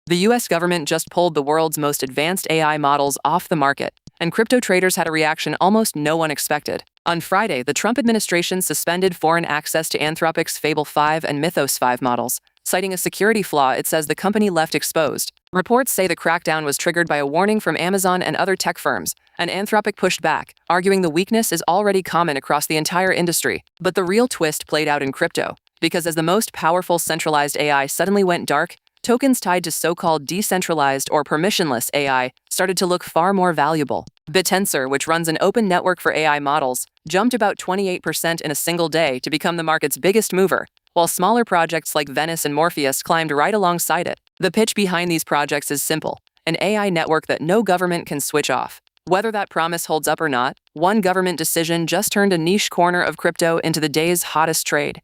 The US government just pulled the world's most advanced AI models off the market, and crypto traders had a reaction almost no one expected. On Friday, the Trump administration suspended foreign access to Anthropic's Fable 5 and Mythos 5 models, citing a security flaw it says the company left exposed. Reports say the crackdown was triggered by a warning from Amazon and other tech firms, and Anthropic pushed back, arguing the weakness is already common across the entire industry. But the real twist played out in crypto, because as the most powerful centralized AI suddenly went dark, tokens tied to so-called decentralized or permissionless AI started to look far more valuable. Bitensor, which runs an open network for AI models, jumped about 28% in a single day to become the market's biggest mover, while smaller projects like Venice and Morpheus climbed right alongside it. The pitch behind these projects is simple: an AI network that no government can switch off. Whether that promise holds up or not, one government decision just turned a niche corner of crypto into the day's hottest trade.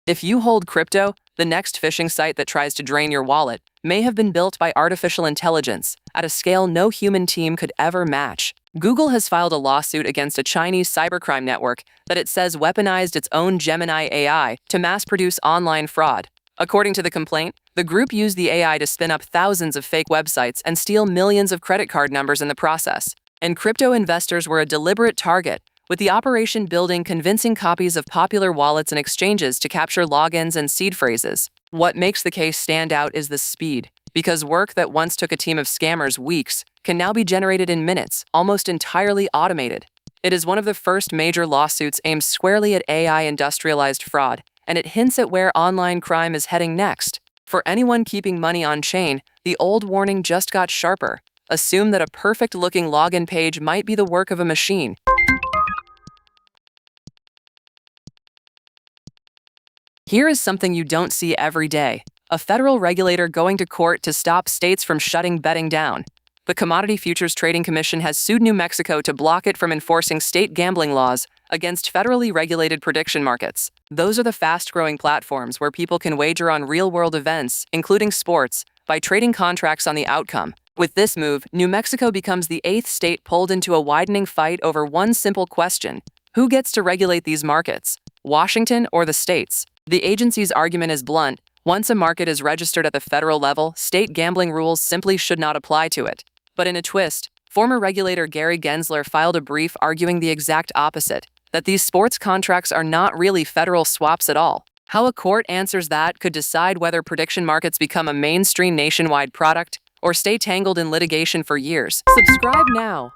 If you hold crypto, the next phishing site that tries to drain your wallet may have been built by artificial intelligence at a scale no human team could ever match. Google has filed a lawsuit against a Chinese cybercrime network that it says weaponized its own Gemini AI to mass-produce online fraud. According to the complaint, the group used the AI to spin up thousands of fake websites and steal millions of credit card numbers in the process. And crypto investors were a deliberate target, with the operation building convincing copies of popular wallets and exchanges to capture logins and seed phrases. What makes the case stand out is the speed, because work that once took a team of scammers weeks can now be generated in minutes, almost entirely automated. It is one of the first major lawsuits aimed squarely at AI industrialized fraud, and it hints at where online crime is heading next. For anyone keeping money on chain, the old warning just got sharper. Assume that a perfect-looking login page might be the work of a machine. Here is something you don't see every day: a federal regulator going to court to stop states from shutting betting down. The Commodity Futures Trading Commission has sued New Mexico to block it from enforcing state gambling laws against federally regulated prediction markets. Those are the fast-growing platforms where people can wager on real-world events, including sports, by trading contracts on the outcome. With this move, New Mexico becomes the 8th state pulled into a widening fight over one simple question: who gets to regulate these markets, Washington or the states? The agency's argument is blunt: once a market is registered at the federal level, state gambling rules simply should not apply to it. But in a twist, former regulator Gary Gensler filed a brief arguing the exact opposite, that these sports contracts are not really federal swaps at all. How a court answers that could decide whether prediction markets become a mainstream nationwide product or stay tangled in litigation for years. Subscribe now.